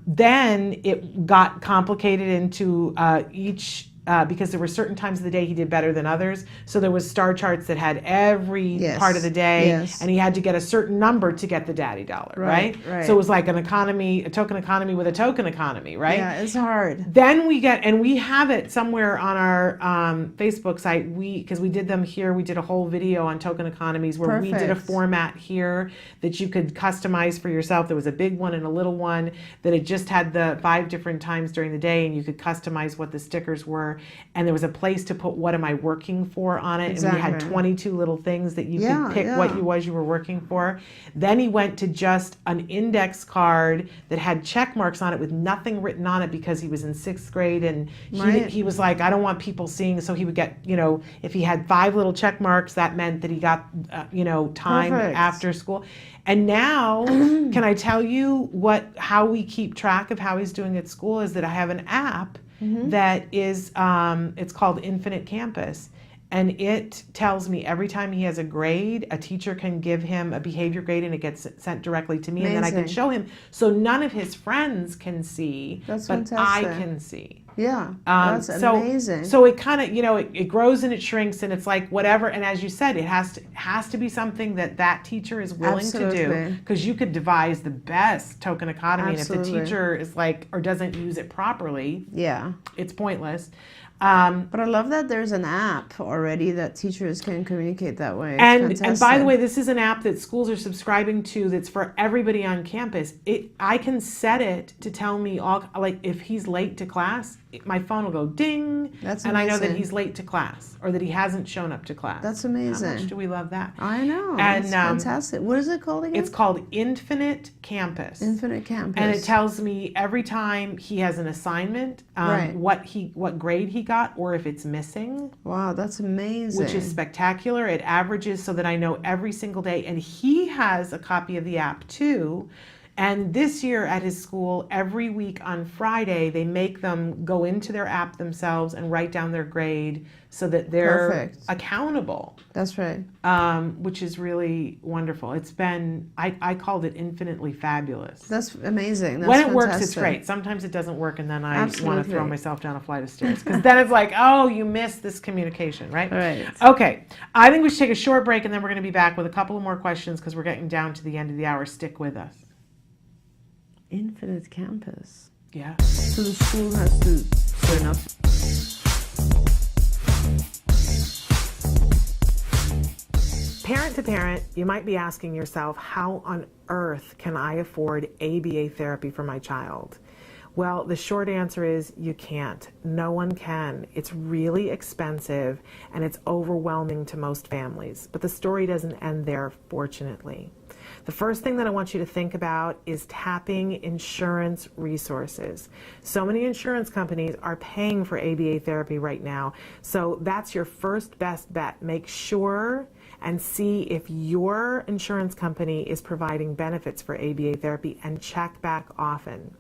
then it got complicated into each. Because there were certain times of the day he did better than others. So there was star charts that had every part of the day, and he had to get a certain number to get the daddy dollar, right? So it was like a token economy with a token economy, right? Yeah, it's hard. Then we have it somewhere on our Facebook site, because we did them here, we did a whole video on token economies where we did a format here that you could customize for yourself. There was a big one and a little one that it just had the 5 different times during the day, and you could customize what the stickers were. And there was a place to put what am I working for on it. Exactly. And we had 22 little things that you could pick what you were working for. Then he went to just an index card that had check marks on it with nothing written on it, because he was in 6th grade, and he was like, I don't want people seeing. So he would get, if he had 5 little check marks, that meant that he got, time after school. And now, can I tell you how we keep track of how he's doing at school is that I have an app that is, it's called Infinite Campus. and it tells me every time he has a grade, a teacher can give him a behavior grade and it gets sent directly to me, and then I can Amazing. show him. So none of his friends can see, That's but I fantastic. can see. Yeah, that's amazing. So it kind of, it grows and it shrinks, and it's like whatever. And as you said, it has to be something that teacher is willing to do, Absolutely. because you could devise the best token economy, and if the Absolutely. teacher is like, or doesn't use it properly, Yeah. it's pointless. But I love that there's an app already that teachers can communicate that way. It's And by the fantastic. way, this is an app that schools are subscribing to that's for everybody on campus. I can set it to tell me all, like if he's late to class, my phone will go ding, That's and I know that amazing. he's late to class or that he hasn't shown up to class. That's How much amazing. do we love that? I know. And, It's fantastic. What is it called again? It's called Infinite Campus. Infinite Campus. And it tells me every time he has an assignment, Right. what grade he got, or if it's missing, Wow, that's amazing. which is spectacular. It averages so that I know every single day. And he has a copy of the app too. And this year at his school, every week on Friday, they make them go into their app themselves and write down their grade so that they're Perfect. accountable, That's right. which is really wonderful. It's been, I called it infinitely fabulous. That's amazing. That's When it works, it's fantastic. great. Sometimes it doesn't work, and then I want to Absolutely. throw myself down a flight of stairs. Because then it's like, oh, you missed this communication, right? Right. Okay. I think we should take a short break, and then we're going to be back with a couple of more questions because we're getting down to the end of the hour. Stick with us. Infinite Campus. Yeah. So the school has to turn up. Parent to parent, you might be asking yourself, how on earth can I afford ABA therapy for my child? Well, the short answer is you can't. No one can. It's really expensive and it's overwhelming to most families. But the story doesn't end there, fortunately. The first thing that I want you to think about is tapping insurance resources. So many insurance companies are paying for ABA therapy right now. So that's your first best bet. Make sure and see if your insurance company is providing benefits for ABA therapy, and check back often.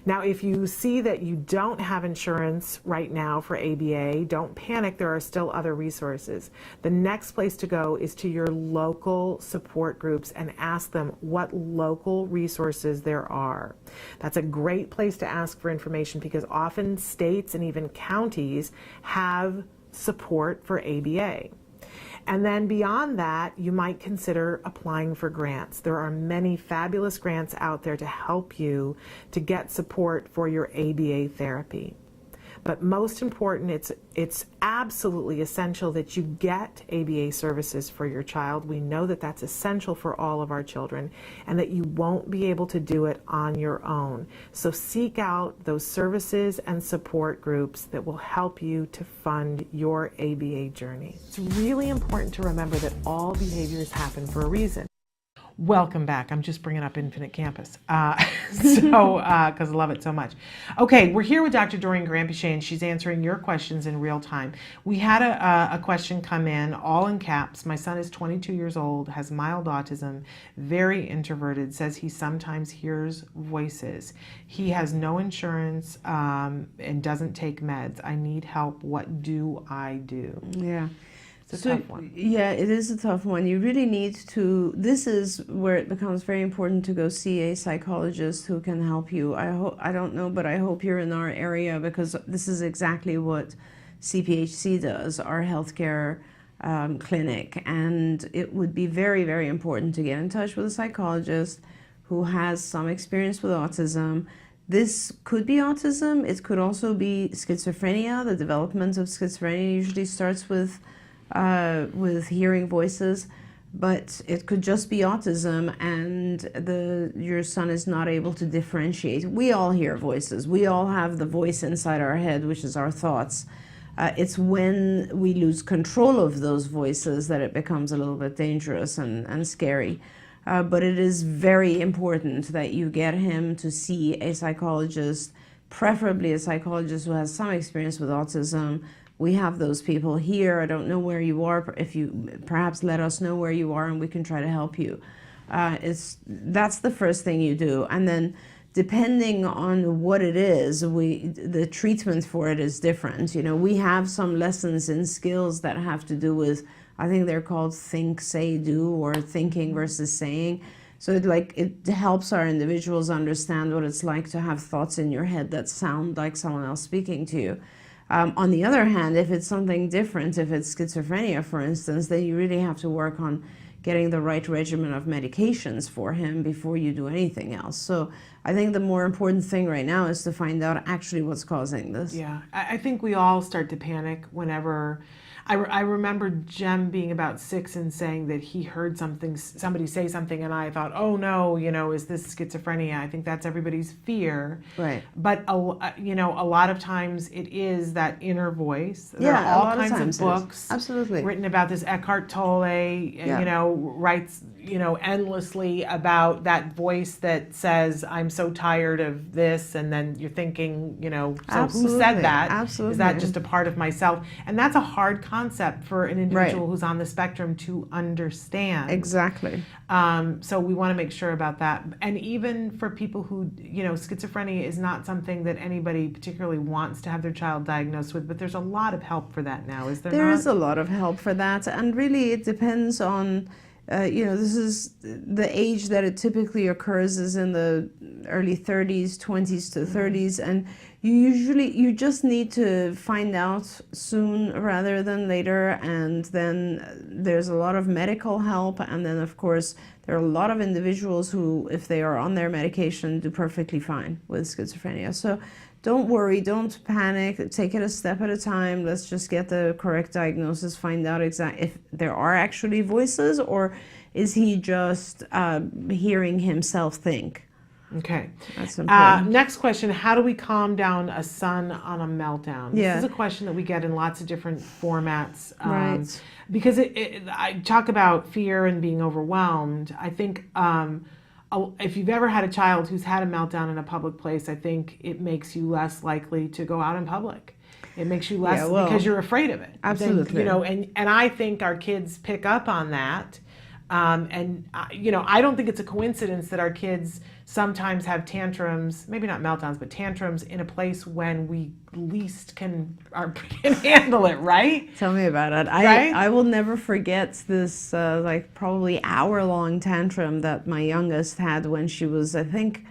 Now, if you see that you don't have insurance right now for ABA, don't panic. There are still other resources. The next place to go is to your local support groups and ask them what local resources there are. That's a great place to ask for information because often states and even counties have support for ABA. And then beyond that, you might consider applying for grants. There are many fabulous grants out there to help you to get support for your ABA therapy. But most important, it's absolutely essential that you get ABA services for your child. We know that that's essential for all of our children and that you won't be able to do it on your own. So seek out those services and support groups that will help you to fund your ABA journey. It's really important to remember that all behaviors happen for a reason. Welcome back. I'm just bringing up Infinite Campus because I love it so much. Okay, we're here with Dr. Doreen Grampiche, and she's answering your questions in real time. We had a question come in, all in caps. My son is 22 years old, has mild autism, very introverted, says he sometimes hears voices. He has no insurance and doesn't take meds. I need help. What do I do? Yeah. It's a tough one. Yeah, it is a tough one. You really need to, this is where it becomes very important to go see a psychologist who can help you. I don't know, but I hope you're in our area because this is exactly what CPHC does, our healthcare clinic. And it would be very, very important to get in touch with a psychologist who has some experience with autism. This could be autism. It could also be schizophrenia. The development of schizophrenia usually starts with hearing voices, but it could just be autism and your son is not able to differentiate. We all hear voices. We all have the voice inside our head, which is our thoughts. It's when we lose control of those voices that it becomes a little bit dangerous and scary. But it is very important that you get him to see a psychologist, preferably a psychologist who has some experience with autism. We have those people here. I don't know where you are. If you perhaps let us know where you are and we can try to help you. That's the first thing you do. And then depending on what it is, the treatment for it is different. You know, we have some lessons in skills that have to do with, I think they're called think, say, do, or thinking versus saying. So it helps our individuals understand what it's like to have thoughts in your head that sound like someone else speaking to you. On the other hand, if it's something different, if it's schizophrenia, for instance, then you really have to work on getting the right regimen of medications for him before you do anything else. So I think the more important thing right now is to find out actually what's causing this. Yeah, I think we all start to panic whenever. I remember Jem being about 6 and saying that he heard somebody say something, and I thought, oh no, you know, is this schizophrenia? I think that's everybody's fear. Right. But you know, a lot of times it is that inner voice. There Yeah, are all a lot of kinds times of it is. books Absolutely. written about this. Eckhart Tolle, you know, writes, you know, endlessly about that voice that says, I'm so tired of this, and then you're thinking, you know, so Absolutely. who said that? Absolutely. Is that just a part of myself? And that's a hard concept for an individual Right. who's on the spectrum to understand. Exactly. So we want to make sure about that. And even for people who, you know, schizophrenia is not something that anybody particularly wants to have their child diagnosed with, but there's a lot of help for that now, is there There not? is a lot of help for that, and really it depends on, you know, this is the age that it typically occurs is in the early 30s, 20s to 30s, and you just need to find out soon rather than later, and then there's a lot of medical help, and then of course there are a lot of individuals who, if they are on their medication, do perfectly fine with schizophrenia. So don't worry, don't panic, take it a step at a time. Let's just get the correct diagnosis, find out exactly if there are actually voices, or is he just hearing himself think. Okay. That's important. Next question, how do we calm down a son on a meltdown? Yeah. This is a question that we get in lots of different formats. Right. Because I talk about fear and being overwhelmed. I think if you've ever had a child who's had a meltdown in a public place, I think it makes you less likely to go out in public. It makes you less, because you're afraid of it. Absolutely. You know, and I think our kids pick up on that. You know, I don't think it's a coincidence that our kids sometimes have tantrums, maybe not meltdowns, but tantrums in a place when we least can handle it, right? Tell me about it. Right? I will never forget this like probably hour-long tantrum that my youngest had when she was, I think,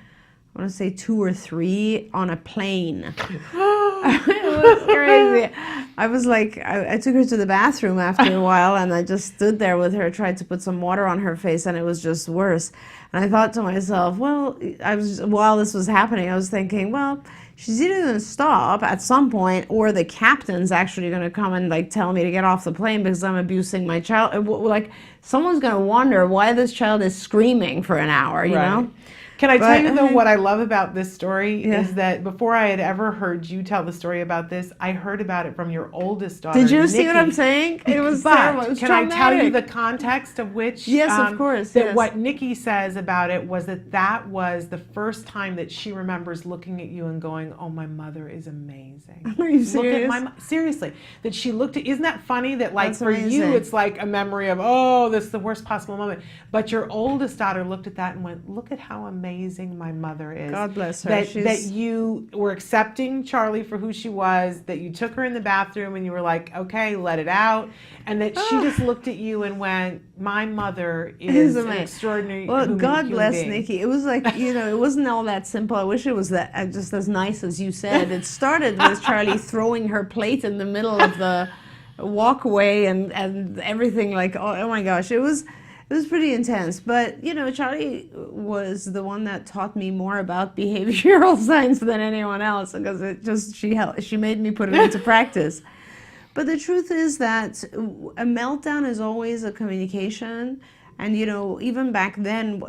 I want to say 2 or 3 on a plane. It was crazy. I was like, I took her to the bathroom after a while, and I just stood there with her, tried to put some water on her face, and it was just worse. And I thought to myself, well, while this was happening, I was thinking, well, she's either going to stop at some point, or the captain's actually going to come and like tell me to get off the plane because I'm abusing my child. Like, someone's going to wonder why this child is screaming for an hour, you know? Can I tell you, though, what I love about this story Yeah. is that before I had ever heard you tell the story about this, I heard about it from your oldest daughter, Did you see what Nikki. I'm saying? It was But terrible. It was can I tell you traumatic. the context of which? Yes, of course, That yes. what Nikki says about it was that was the first time that she remembers looking at you and going, "Oh, my mother is amazing." Are you Look serious? at my seriously. That she looked at. Isn't that funny? That like That's for you, amazing. it's like a memory of, oh, this is the worst possible moment. But your oldest daughter looked at that and went, "Look at how amazing my mother is." God bless her. That you were accepting Charlie for who she was, that you took her in the bathroom and you were like, okay, let it out. And that she just looked at you and went, my mother is an amazing. extraordinary Well, God human bless being. Nikki. It was like, you know, it wasn't all that simple. I wish it was that just as nice as you said. It started with Charlie throwing her plate in the middle of the walkway and everything, like, oh my gosh, it was pretty intense. But, you know, Charlie was the one that taught me more about behavioral science than anyone else, because she made me put it into practice. But the truth is that a meltdown is always a communication. And, you know, even back then,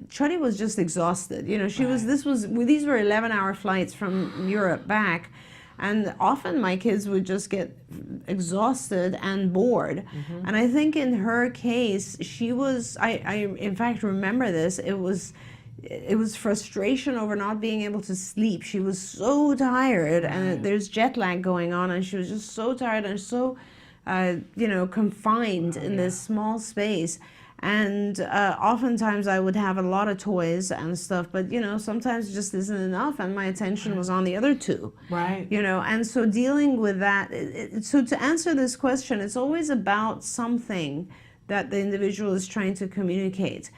Charlie was just exhausted. You know, these were 11-hour flights from Europe back. And often my kids would just get exhausted and bored. Mm-hmm. And I think in her case, I in fact remember this, it was frustration over not being able to sleep. She was so tired, and there's jet lag going on, and she was just so tired and so, you know, confined in this small space. And oftentimes I would have a lot of toys and stuff, but sometimes it just isn't enough, and my attention was on the other two. Right. And so dealing with that, so to answer this question, it's always about something that the individual is trying to communicate.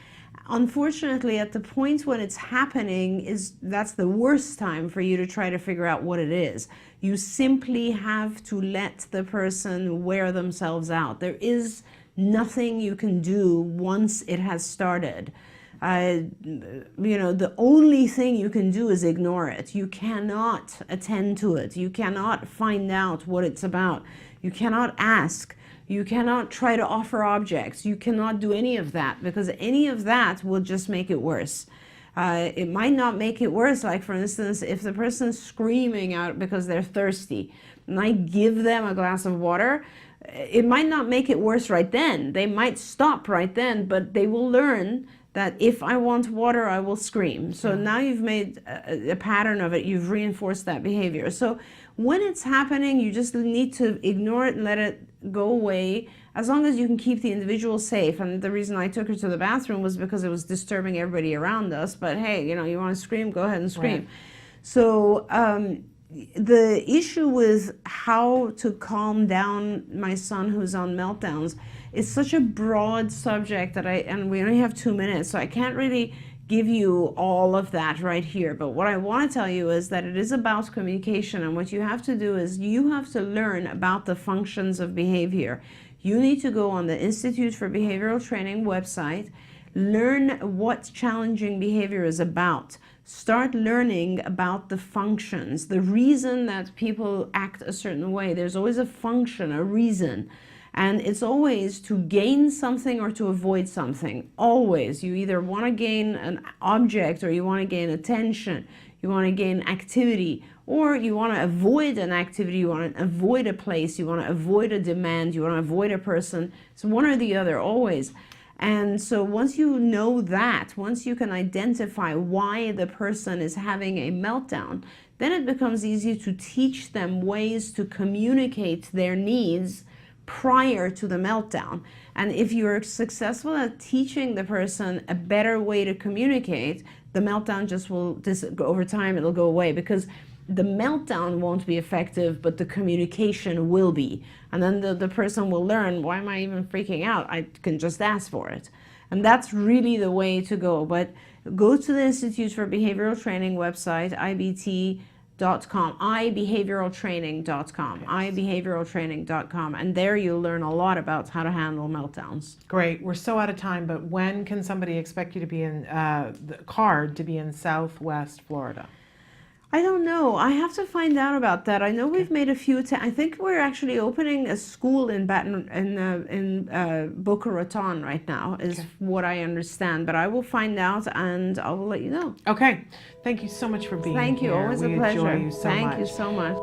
Unfortunately, at the point when it's happening, that's the worst time for you to try to figure out what it is. You simply have to let the person wear themselves out. There is nothing you can do once it has started. The only thing you can do is ignore it. You cannot attend to it. You cannot find out what it's about. You cannot ask. You cannot try to offer objects. You cannot do any of that, because any of that will just make it worse. It might not make it worse. Like, for instance, if the person's screaming out because they're thirsty and I give them a glass of water, it might not make it worse right then. They might stop right then, but they will learn that if I want water, I will scream. So now you've made a pattern of it. You've reinforced that behavior. So when it's happening, you just need to ignore it and let it go away, as long as you can keep the individual safe. And the reason I took her to the bathroom was because it was disturbing everybody around us. But hey, you want to scream, go ahead and scream. Right. So the issue with how to calm down my son who's on meltdowns is such a broad subject that and we only have 2 minutes, so I can't really give you all of that right here. But what I want to tell you is that it is about communication, and what you have to do is you have to learn about the functions of behavior. You need to go on the Institute for Behavioral Training website, learn what challenging behavior is about. Start learning about the functions, the reason that people act a certain way. There's always a function, a reason. And it's always to gain something or to avoid something. Always. You either want to gain an object, or you want to gain attention, you want to gain activity, or you want to avoid an activity, you want to avoid a place, you want to avoid a demand, you want to avoid a person. It's one or the other, always. And so once you know that, once you can identify why the person is having a meltdown, then it becomes easy to teach them ways to communicate their needs prior to the meltdown. And if you're successful at teaching the person a better way to communicate, the meltdown just will, over time, it'll go away, because the meltdown won't be effective, but the communication will be. And then the person will learn, why am I even freaking out? I can just ask for it. And that's really the way to go. But go to the Institute for Behavioral Training website, IBT.com, ibehavioraltraining.com, and there you'll learn a lot about how to handle meltdowns. Great. We're so out of time, but when can somebody expect you to be in the card to be in Southwest Florida? I don't know. I have to find out about that. I know we've made a few. I think we're actually opening a school in Boca Raton right now, is what I understand. But I will find out and I will let you know. Okay. Thank you so much for being here. Thank you. Always a pleasure. We enjoy you so much. Thank you so much.